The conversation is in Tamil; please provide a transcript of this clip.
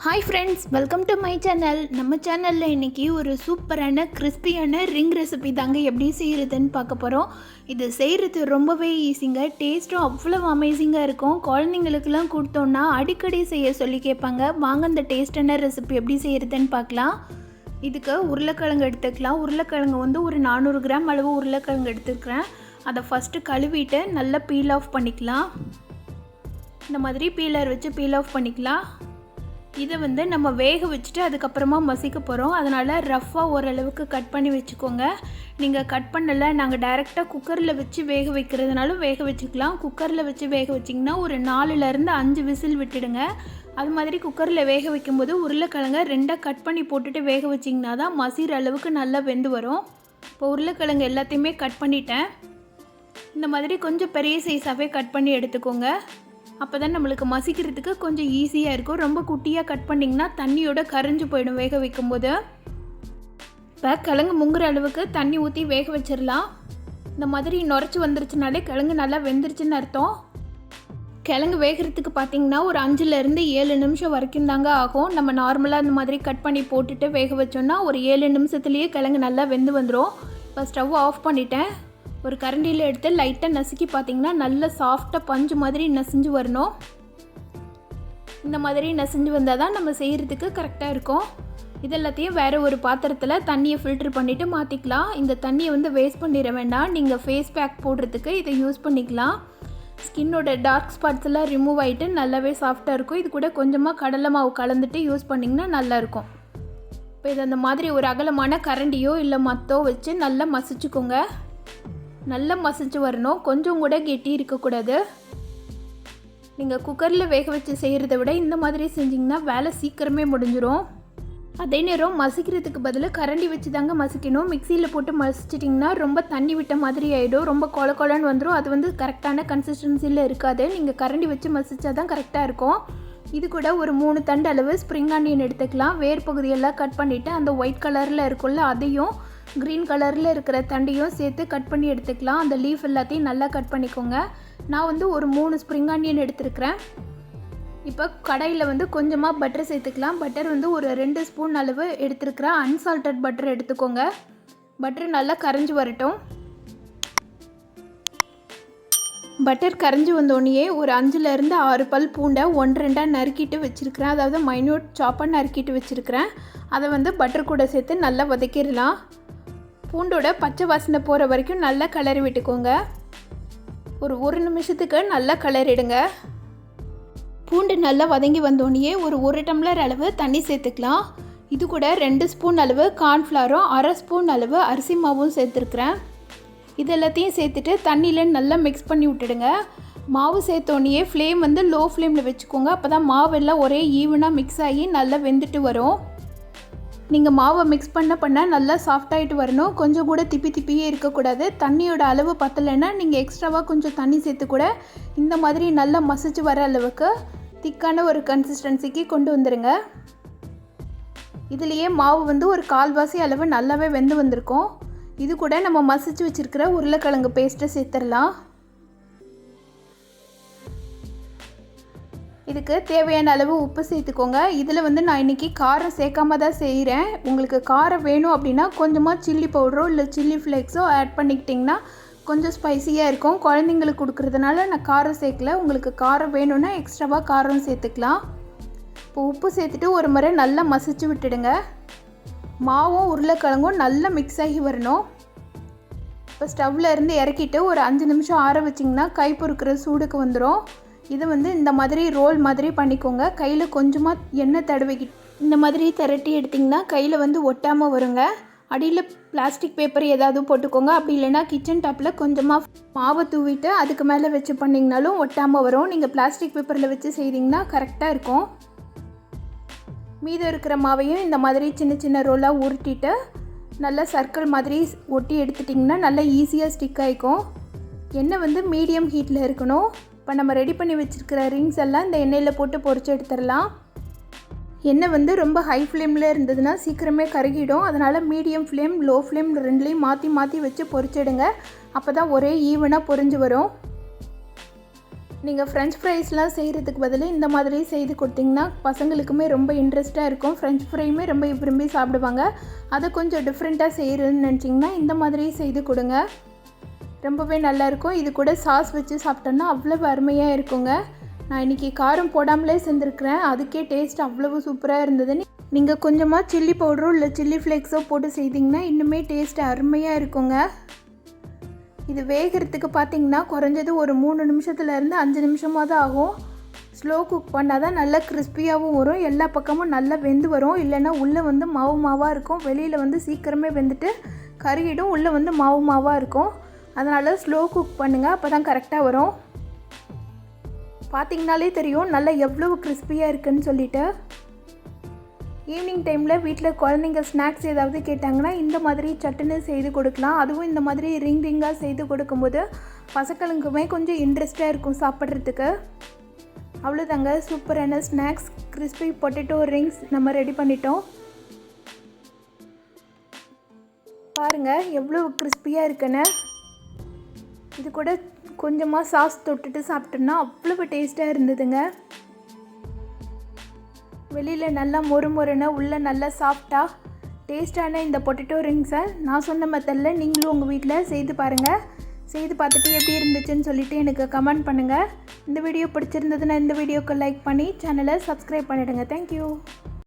Hi friends, welcome to my channel. நம்ம சேனலில் இன்றைக்கி ஒரு சூப்பரான கிறிஸ்பியான ரிங் ரெசிபி தாங்க எப்படி செய்கிறதுன்னு பார்க்க போகிறோம். இது செய்கிறது ரொம்பவே ஈஸிங்க. டேஸ்ட்டும் அவ்வளோ அமேசிங்காக இருக்கும். குழந்தைங்களுக்கெல்லாம் கொடுத்தோன்னா அடிக்கடி செய்ய சொல்லி கேட்பாங்க. வாங்க இந்த டேஸ்டான ரெசிபி எப்படி செய்கிறதுன்னு பார்க்கலாம். இதுக்கு உருளைக்கிழங்கு எடுத்துக்கலாம். உருளைக்கிழங்கு வந்து ஒரு 400 கிராம் அளவு உருளைக்கிழங்கு எடுத்துக்கிறேன். அதை ஃபஸ்ட்டு கழுவிட்டு நல்லா பீல் ஆஃப் பண்ணிக்கலாம். இந்த மாதிரி பீலர் வச்சு பீல் ஆஃப் பண்ணிக்கலாம். இதை வந்து நம்ம வேக வச்சுட்டு அதுக்கப்புறமா மசிக்க போகிறோம். அதனால் ரஃப்பாக ஓரளவுக்கு கட் பண்ணி வச்சுக்கோங்க. நீங்கள் கட் பண்ணலை, நாங்கள் டைரெக்டாக குக்கரில் வச்சு வேக வைக்கிறதுனாலும் வேக வச்சுக்கலாம். குக்கரில் வச்சு வேக வச்சிங்கன்னா ஒரு 4லேருந்து 5 விசில் விட்டுடுங்க. அது மாதிரி குக்கரில் வேக வைக்கும்போது உருளைக்கிழங்கை 2ஆக கட் பண்ணி போட்டுட்டு வேக வச்சிங்கன்னா தான் மசிகிற அளவுக்கு நல்லா வெந்து வரும். இப்போ உருளைக்கிழங்கு எல்லாத்தையுமே கட் பண்ணிட்டேன். இந்த மாதிரி கொஞ்சம் பெரிய சைஸாகவே கட் பண்ணி எடுத்துக்கோங்க. அப்போ தான் நம்மளுக்கு மசிக்கிறதுக்கு கொஞ்சம் ஈஸியாக இருக்கும். ரொம்ப குட்டியாக கட் பண்ணிங்கன்னா தண்ணியோட கரைஞ்சி போயிடும் வேக வைக்கும்போது. இப்போ கிழங்கு முங்குற அளவுக்கு தண்ணி ஊற்றி வேக வச்சிடலாம். இந்த மாதிரி நுரைச்சி வந்துருச்சுனாலே கிழங்கு நல்லா வெந்துருச்சுன்னு அர்த்தம். கிழங்கு வேகிறதுக்கு பார்த்திங்கன்னா ஒரு 5லேருந்து 7 நிமிஷம் வரைக்கும் தாங்க ஆகும். நம்ம நார்மலாக இந்த மாதிரி கட் பண்ணி போட்டுட்டு வேக வச்சோன்னா ஒரு 7 நிமிஷத்துலேயே கிழங்கு நல்லா வெந்து வந்துடும். இப்போ ஸ்டவ் ஆஃப் பண்ணிட்டேன். ஒரு கரண்டியில் எடுத்து லைட்டாக நசுக்கி பார்த்திங்கன்னா நல்ல சாஃப்டாக பஞ்சு மாதிரி நசிஞ்சு வரணும். இந்த மாதிரி நசிஞ்சு வந்தால் தான் நம்ம செய்கிறதுக்கு கரெக்டாக இருக்கும். இதெல்லாத்தையும் வேறு ஒரு பாத்திரத்தில் தண்ணியை ஃபில்ட்ரு பண்ணிவிட்டு மாற்றிக்கலாம். இந்த தண்ணியை வந்து வேஸ்ட் பண்ணிட வேண்டாம். நீங்கள் ஃபேஸ் பேக் போடுறதுக்கு இதை யூஸ் பண்ணிக்கலாம். ஸ்கின்னோட டார்க் ஸ்பாட்ஸ் எல்லாம் ரிமூவ் ஆகிட்டு நல்லாவே சாஃப்டாக இருக்கும். இது கூட கொஞ்சமாக கடலை மாவு கலந்துட்டு யூஸ் பண்ணிங்கன்னா நல்லாயிருக்கும். இப்போ இது அந்த மாதிரி ஒரு அகலமான கரண்டியோ இல்லை மத்தோ வச்சு நல்லா மசிச்சுக்கோங்க. நல்லா மசிச்சு வரணும். கொஞ்சம் கூட கெட்டி இருக்கக்கூடாது. நீங்கள் குக்கரில் வேக வச்சு செய்கிறத விட இந்த மாதிரி செஞ்சிங்கன்னா வேலை சீக்கிரமே முடிஞ்சிடும். அதே நேரம் மசிக்கிறதுக்கு பதிலாக கரண்டி வச்சு தாங்க மசிக்கணும். மிக்சியில் போட்டு மசிச்சிட்டிங்கன்னா ரொம்ப தண்ணி விட்ட மாதிரி ஆகிடும். ரொம்ப கொல கொலன்னு வந்துடும். அது வந்து கரெக்டான கன்சிஸ்டன்சியில் இருக்காது. நீங்கள் கரண்டி வச்சு மசிச்சா தான் கரெக்டாக இருக்கும். இது கூட ஒரு 3 தண்டு அளவு ஸ்ப்ரிங் ஆனியன் எடுத்துக்கலாம். வேர் பகுதியெல்லாம் கட் பண்ணிவிட்டு அந்த ஒயிட் கலரில் இருக்குல்ல அதையும் க்ரீன் கலரில் இருக்கிற தண்டையும் சேர்த்து கட் பண்ணி எடுத்துக்கலாம். அந்த லீஃப் எல்லாத்தையும் நல்லா கட் பண்ணிக்கோங்க. நான் வந்து ஒரு 3 ஸ்ப்ரிங் ஆனியன் எடுத்துருக்கிறேன். இப்போ கடாயில் வந்து கொஞ்சமாக பட்டர் சேர்த்துக்கலாம். பட்டர் வந்து ஒரு 2 ஸ்பூன் அளவு எடுத்துருக்கிறேன். அன்சால்டட் பட்டர் எடுத்துக்கோங்க. பட்டர் நல்லா கரைஞ்சி வரட்டும். பட்டர் கரைஞ்சி வந்தோடனே ஒரு 5லேருந்து 6 பல் பூண்டை 1-2 நறுக்கிட்டு வச்சுருக்கிறேன். அதாவது மைன்யூட் சாப்பாக நறுக்கிட்டு வச்சுருக்கிறேன். அதை வந்து பட்டர் கூட சேர்த்து நல்லா வதக்கிடலாம். பூண்டோட பச்சை வாசனை போகிற வரைக்கும் நல்லா கிளறி விட்டுக்கோங்க. ஒரு 1 நிமிஷத்துக்கு நல்லா கிளறிடுங்க. பூண்டு நல்லா வதங்கி வந்தோடனே ஒரு 1 டம்ளர் அளவு தண்ணி சேர்த்துக்கலாம். இது கூட 2 ஸ்பூன் அளவு கார்ன்ஃப்ளவரும் 1/2 ஸ்பூன் அளவு அரிசி மாவும் சேர்த்துருக்குறேன். இது எல்லாத்தையும் சேர்த்துட்டு தண்ணியில் நல்லா மிக்ஸ் பண்ணி விட்டுடுங்க. மாவு சேர்த்தோடனே ஃப்ளேம் வந்து லோ ஃப்ளேமில் வச்சுக்கோங்க. அப்போ தான் மாவெல்லாம் ஒரே ஈவனாக மிக்ஸ் ஆகி நல்லா வெந்துட்டு வரும். நீங்கள் மாவை மிக்ஸ் பண்ண நல்லா சாஃப்டாகிட்டு வரணும். கொஞ்சம் கூட திப்பியே இருக்கக்கூடாது. தண்ணியோட அளவு பத்தலைன்னா நீங்கள் எக்ஸ்ட்ராவாக கொஞ்சம் தண்ணி சேர்த்து கூட இந்த மாதிரி நல்லா மசிச்சு வர அளவுக்கு திக்கான ஒரு கன்சிஸ்டன்சிக்கு கொண்டு வந்துடுங்க. இதுலேயே மாவு வந்து ஒரு 1/4 அளவு நல்லாவே வெந்து வந்திருக்கும். இது கூட நம்ம மசிச்சு வச்சுருக்கிற உருளைக்கிழங்கு பேஸ்ட்டை சேர்த்துடலாம். இதுக்கு தேவையான அளவு உப்பு சேர்த்துக்கோங்க. இதில் வந்து நான் இன்றைக்கி காரம் சேர்க்காம தான் செய்கிறேன். உங்களுக்கு காரம் வேணும் அப்படின்னா கொஞ்சமாக சில்லி பவுடரோ இல்லை சில்லி ஃப்ளேக்ஸோ ஆட் பண்ணிக்கிட்டிங்கன்னா கொஞ்சம் ஸ்பைசியாக இருக்கும். குழந்தைங்களுக்கு கொடுக்குறதுனால நான் காரம் சேர்க்கல. உங்களுக்கு காரம் வேணும்னா எக்ஸ்ட்ராவாக காரம் சேர்த்துக்கலாம். இப்போ உப்பு சேர்த்துட்டு ஒரு முறை நல்லா மசிச்சு விட்டுடுங்க. மாவும் உருளைக்கிழங்கும் நல்லா மிக்ஸ் ஆகி வரணும். இப்போ ஸ்டவ்வில் இருந்து இறக்கிட்டு ஒரு 5 நிமிஷம் ஆற வச்சிங்கன்னா கை பொறுக்கிற சூடுக்கு வந்துடும். இது வந்து இந்த மாதிரி ரோல் மாதிரி பண்ணிக்கோங்க. கையில் கொஞ்சமாக எண்ணெய் தடவிக்கிட்டு இந்த மாதிரி திரட்டி எடுத்திங்கன்னா கையில் வந்து ஒட்டாமல் வருங்க. அடியில் பிளாஸ்டிக் பேப்பர் ஏதாவது போட்டுக்கோங்க. அப்படி இல்லைன்னா கிச்சன் டாப்பில் கொஞ்சமாக மாவை தூவிட்டு அதுக்கு மேலே வச்சு பண்ணிங்கனாலும் ஒட்டாமல் வரும். நீங்கள் பிளாஸ்டிக் பேப்பரில் வச்சு செய்திங்கன்னா கரெக்டாக இருக்கும். மீதம் இருக்கிற மாவையும் இந்த மாதிரி சின்ன சின்ன ரோலாக உருட்டிட்டு நல்லா சர்க்கிள் மாதிரி ஒட்டி எடுத்துட்டிங்கன்னா நல்லா ஈஸியாக ஸ்டிக் ஆகிக்கும். எண்ணெய் வந்து மீடியம் ஹீட்டில் இருக்கணும். இப்போ நம்ம ரெடி பண்ணி வச்சுருக்கிற ரிங்ஸ் எல்லாம் இந்த எண்ணெயில் போட்டு பொரிச்சு எடுத்துடலாம். எண்ணெய் வந்து ரொம்ப ஹை ஃப்ளேமில் இருந்ததுன்னா சீக்கிரமே கருகிடும். அதனால் மீடியம் ஃப்ளேம் லோ ஃப்ளேம் ரெண்டுலேயும் மாற்றி வச்சு பொரிச்சிடுங்க. அப்போ தான் ஒரே ஈவனாக பொரிஞ்சு வரும். நீங்கள் ஃப்ரெஞ்ச் ஃப்ரைஸ்லாம் செய்கிறதுக்கு பதில் இந்த மாதிரி செய்து கொடுத்தீங்கன்னா பசங்களுக்குமே ரொம்ப இன்ட்ரெஸ்ட்டாக இருக்கும். ஃப்ரெஞ்ச் ஃப்ரையுமே ரொம்ப விரும்பி சாப்பிடுவாங்க. அதை கொஞ்சம் டிஃப்ரெண்ட்டாக செய்கிறதுன்னு நினச்சிங்கன்னா இந்த மாதிரி செய்து கொடுங்க. ரொம்பவே நல்லாயிருக்கும். இது கூட சாஸ் வச்சு சாப்பிட்டோன்னா அவ்வளவு அருமையாக இருக்குங்க. நான் இன்றைக்கி காரம் போடாமலே செஞ்சுருக்கிறேன். அதுக்கே டேஸ்ட் அவ்வளவு சூப்பராக இருந்தது. நீங்கள் கொஞ்சமாக சில்லி பவுடரோ இல்லை சில்லி ஃப்ளேக்ஸோ போட்டு செய்திங்கன்னா இன்னுமே டேஸ்ட் அருமையாக இருக்குங்க. இது வேகிறதுக்கு பார்த்திங்கன்னா குறைஞ்சது ஒரு 3 நிமிஷத்துலேருந்து 5 நிமிஷமாக தான் ஆகும். ஸ்லோ குக் பண்ணால் தான் நல்லா கிறிஸ்பியாகவும் வரும். எல்லா பக்கமும் நல்லா வெந்து வரும். இல்லைன்னா உள்ளே வந்து மாவாக இருக்கும். வெளியில் சீக்கிரமே வெந்துட்டு கறியிடும். உள்ளே மாவாக இருக்கும். அதனால் ஸ்லோ குக் பண்ணுங்கள். அப்போ தான் கரெக்டாக வரும். பார்த்திங்கனாலே தெரியும் நல்லா எவ்வளவு கிறிஸ்பியாக இருக்குதுன்னு சொல்லிட்டு. ஈவினிங் டைமில் வீட்டில் குழந்தைங்க ஸ்நாக்ஸ் ஏதாவது கேட்டாங்கன்னா இந்த மாதிரி சட்டுன்னு செய்து கொடுக்கலாம். அதுவும் இந்த மாதிரி ரிங்காக செய்து கொடுக்கும்போது பசங்களுக்குமே கொஞ்சம் இன்ட்ரெஸ்ட்டாக இருக்கும் சாப்பிட்றதுக்கு. அவ்வளோதாங்க, சூப்பரான ஸ்நாக்ஸ் கிறிஸ்பி பொட்டேட்டோ ரிங்ஸ் நம்ம ரெடி பண்ணிட்டோம். பாருங்கள் எவ்வளோ கிறிஸ்பியாக இருக்குன்னு. இது கூட கொஞ்சமாக சாஸ் தொட்டுட்டு சாப்பிட்டோன்னா அவ்வளோ டேஸ்ட்டாக இருந்ததுங்க. வெளியில் நல்லா மொறுன்னு உள்ளே நல்லா சாஃப்டாக டேஸ்ட்டான இந்த பொட்டேட்டோ ரிங்ஸை நான் சொன்ன மெத்தடில் நீங்களும் உங்கள் வீட்டில் செய்து பாருங்கள். செய்து பார்த்துட்டு எப்படி இருந்துச்சுன்னு சொல்லிவிட்டு எனக்கு கமெண்ட் பண்ணுங்கள். இந்த வீடியோ பிடிச்சிருந்ததுன்னா இந்த வீடியோக்கு லைக் பண்ணி சேனலை சப்ஸ்கிரைப் பண்ணிவிடுங்க. தேங்க்யூ.